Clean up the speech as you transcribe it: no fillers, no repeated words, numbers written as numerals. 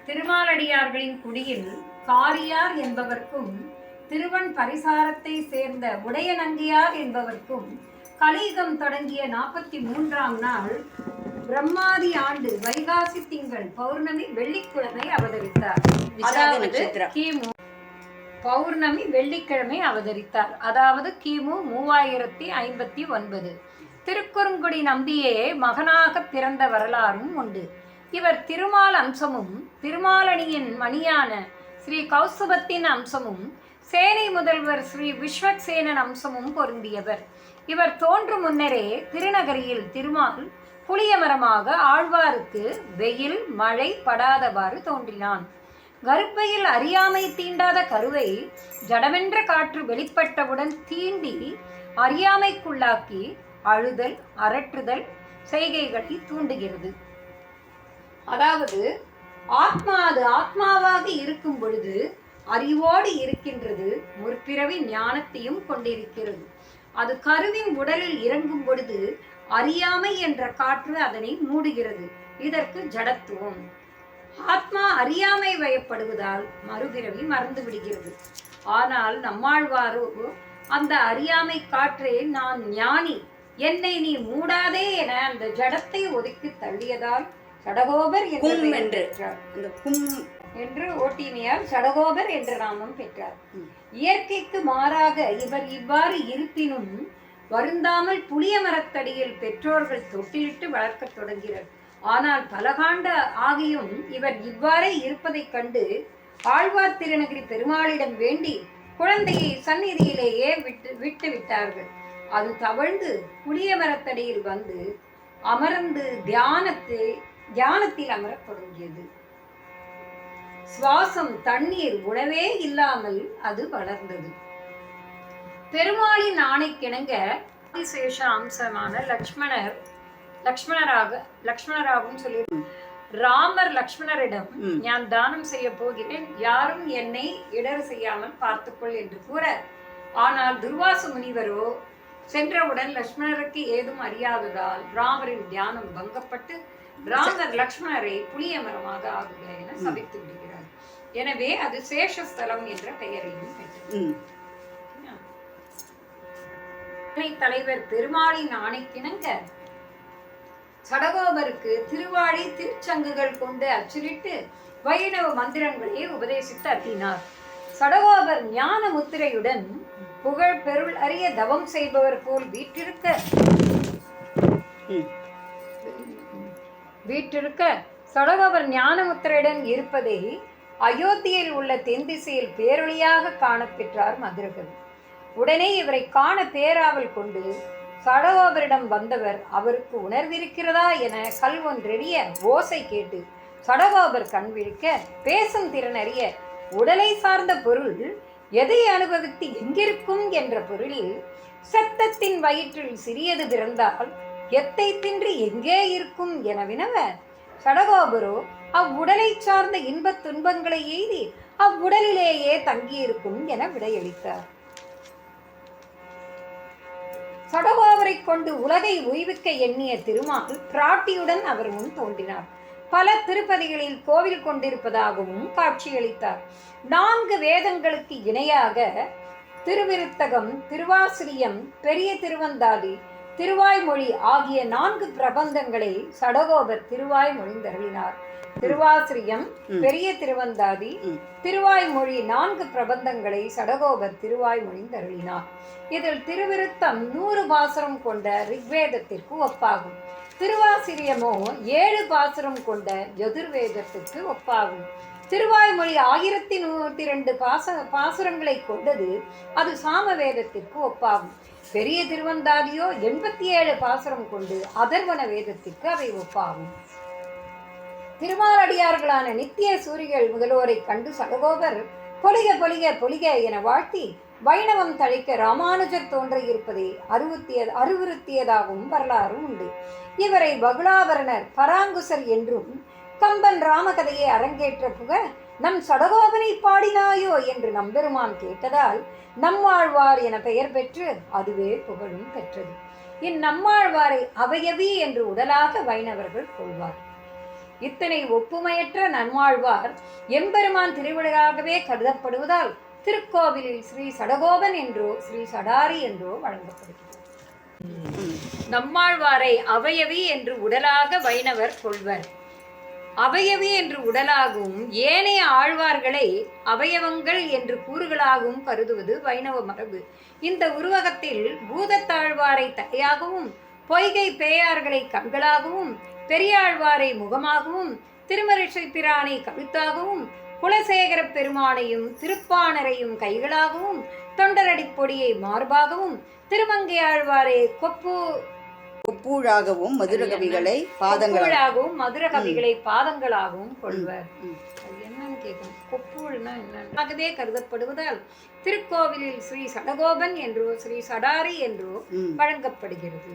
திருமாலடியார்களின் குடியில் காரியார் என்பவர்க்கும் திருவன் பரிசாரத்தை சேர்ந்த உடையநங்கியார் என்பவர்க்கும் கலியுகம் தொடங்கிய 43ஆம் நாள் பிரம்மாதி ஆண்டு வைகாசி திங்கள் பௌர்ணமி வெள்ளிக்கிழமை அவதரித்தார். அதாவது கிமு பௌர்ணமி வெள்ளிக்கிழமை அவதரித்தார். அதாவது கிமு 3059. திருக்குறுங்குடி நம்பியே மகனாக பிறந்த வரலாறும் உண்டு. இவர் திருமால் அம்சமும் திருமாலணியின் மணியான ஸ்ரீ கௌசுபத்தின் அம்சமும் சேனை முதல்வர் ஸ்ரீ விஸ்வக்சேனன் அம்சமும் பொருந்தியவர். இவர் தோன்றும் முன்னரே திருநகரியில் திருமால் புளிய மரமாக ஆழ்வாருக்கு வெயில் மழை படாதவாறு தோன்றினான். கருப்பையில் அறியாமை தீண்டாத கருவை ஜடமென்ற காற்று வெளிப்பட்டவுடன் தீண்டி அறியாமைக்குள்ளாக்கி அழுதல் அரற்றுதல் செய்கைகளை தூண்டுகிறது. அதாவது ஆத்மா அது ஆத்மாவாக இருக்கும் பொழுது அறிவோடு இருக்கின்றது, முற்பிறவி ஞானத்தையும் கொண்டிருக்கிறது. அது கருவின் உடலில் இறங்கும் பொழுது அறியாமை என்ற காற்று அதனை மூடுகிறது. இதற்கு ஜடத்துவம். ஆத்மா அறியாமை வயப்படுவதால் மறுபிறவி மறந்து விடுகிறது. ஆனால் நம்மாழ்வாரோ அந்த அறியாமை காற்றே நான் ஞானி, என்னை நீ மூடாதே என அந்த ஜடத்தை ஒதுக்கி தள்ளியதால் சடகோபர் என்று ஓட்டிமையால் சடகோபர் என்ற நாமம் பெற்றார். இயற்கைக்கு மாறாக இவர் இவ்வாறு இருப்பினும் வருந்தாமல் புளிய மரத்தடியில் பெற்றோர்கள் தொட்டிலிட்டு வளர்க்க தொடங்கினர். ஆனால் பலகாண்ட ஆகியும் இவர் இவ்வாறே இருப்பதைக் கண்டு ஆழ்வார் திருநகரி பெருமாளிடம் வேண்டி குழந்தையை சந்நிதியிலேயே விட்டு விட்டார்கள். அது தவழ்ந்து புளிய மரத்தடியில் வந்து அமர்ந்து தியானத்தில் அமரத் தொடங்கியது. சுவாசம் தண்ணீர் உணவே இல்லாமல் அது வளர்ந்தது. பெருமாளின் ஆணைக்கிணங்க ஆதிசேஷ அம்சமான லக்ஷ்மணராகவும் சொல்லி ராமர் லக்ஷ்மணரிடம் நான் தானம் செய்ய போகிறேன், யாரும் என்னை இடறு செய்யாமல் பார்த்துக்கொள் என்று கூற, ஆனால் துர்வாச முனிவரோ சென்றவுடன் லக்ஷ்மணருக்கு ஏதும் அறியாததால் ராமரின் தியானம் பங்கப்பட்டு ராமர் லக்ஷ்மணரை புளிய மரமாக ஆகுக என சபித்து விடுகிறார். எனவே அது சேஷஸ்தலம் என்ற பெயரையும் பெற்றது. தலைவர் பெருமாளின் ஆணைக்கிணங்க சடகோபருக்கு திருவாழி திருச்சங்குகள் கொண்டு அச்சிலிட்டு வைணவ மந்திரங்களை உபதேசித்து அருளினார். சடகோபர் ஞான முத்திரையுடன் புகழ் பெருள் அறிய தவம் செய்பவர் போல் வீற்றிருக்க சடகோபர் ஞான முத்திரையுடன் இருப்பதை அயோத்தியில் உள்ள தென் திசையில் பேரொழியாக காணப்பெற்றார் மதுரகவி. உடனே இவரை காண பேராவல் கொண்டு சடகோபரிடம் வந்தவர் அவருக்கு உணர்விருக்கிறதா என கல் ஒன்றெறிய ஓசை கேட்டு சடகோபர் கண் விழிக்க பேசும் திறனறிய உடலை சார்ந்த பொருள் எதை அனுபவித்து எங்கிருக்கும் என்ற பொருளில் சத்தத்தின் வயிற்றில் சிறியது பிறந்தால் எத்தை தின்று எங்கே இருக்கும் என வினவ சடகோபரோ அவ்வுடலை சார்ந்த இன்பத் துன்பங்களை எய்தி அவ்வுடலிலேயே தங்கியிருக்கும் என விடையளித்தார். சடகோபரை கொண்டு உலகை உய்விக்க எண்ணிய திருமால் பிராட்டியுடன் அவர் முன் தோன்றினார். பல திருப்பதிகளில் கோவில் கொண்டிருப்பதாகவும் காட்சியளித்தார். 4 வேதங்களுக்கு இணையாக திருவிருத்தகம், திருவாசிரியம், பெரிய திருவந்தாதி, திருவாய்மொழி ஆகிய 4 பிரபந்தங்களை சடகோபர் திருவாய் மொழிந்தருளினார். திருவாசிரியம், பெரிய திருவந்தாதி, திருவாய்மொழி 4 பிரபந்தங்களை சடகோபர் திருவாய் மொழிந்தருளினார். இதில் திருவிருத்தம் 100 பாசுரம் கொண்ட ரிக்வேதத்திற்கு ஒப்பாகும். திருவாசிரியமோ 7 பாசுரம் கொண்ட யதுர்வேதத்திற்கு ஒப்பாகும். திருவாய்மொழி 1102 பாசுரங்களை கொண்டது, அது சாமவேதத்திற்கு ஒப்பாகும். பெரிய திருவந்தாதியோ 87 பாசுரம் கொண்டு அதர்வன வேதத்திற்கு அவை ஒப்பாகும். திருமாலடியார்களான நித்திய சூரிகள் முதல்வோரை கண்டு சடகோபர் பொலிக பொலிக பொலிக என வாழ்த்தி வைணவம் தழைக்க ராமானுஜர் தோன்ற இருப்பதை அறிவுறுத்தியதாகவும் வரலாறு உண்டு. இவரை பகுலாவரணர் பராங்குசர் என்றும் கம்பன் ராமகதையை அரங்கேற்ற புக நம் சடகோபனை பாடினாயோ என்று நம்பெருமான் கேட்டதால் நம்மாழ்வார் என பெயர் பெற்று அதுவே புகழும் பெற்றது. இந்நம்மாழ்வாரை அவயவி என்று உடலாக வைணவர்கள் கொள்வார். இத்தனை ஒப்புமையற்ற நம்மாழ்வார் எம்பெருமான் திருவிளையாகவே கருதப்படுவதால் திருக்கோவிலில் ஸ்ரீ சடகோபன் என்றோ ஸ்ரீ சடாரி என்றோ வழங்கப்படுகிறது. நம்மாழ்வாரை அவயவி என்று உடலாக வைணவர் கொள்வர். அவயவி என்று உடலாகவும் ஏனைய ஆழ்வார்களை அவயவங்கள் என்று கூறுகளாகவும் கருதுவது வைணவ மரபு. இந்த உருவகத்தில் பூதத்தாழ்வாரை தலையாகவும், பொய்கை பேயார்களை கண்களாகவும், பெரியாழ்வாரை முகமாகவும், திருமரிசை பிரானை கழுத்தாகவும், குலசேகர பெருமானையும் திருப்பாணரையும் கைகளாகவும், தொண்டரடிப்பொடியை மார்பாகவும், திருமங்கையாழ்வாரை கொப்பூழாகவும், மதுரகவிகளை பாதங்களாகவும், மதுரகவிகளை பாதங்களாகவும் கொள்வர். அது என்னன்னு கேட்கணும். கொப்பூழ்னா என்னவே கருதப்படுவதால் திருக்கோவிலில் ஸ்ரீ சடகோபன் என்றோ ஸ்ரீ சடாரி என்றோ வழங்கப்படுகிறது.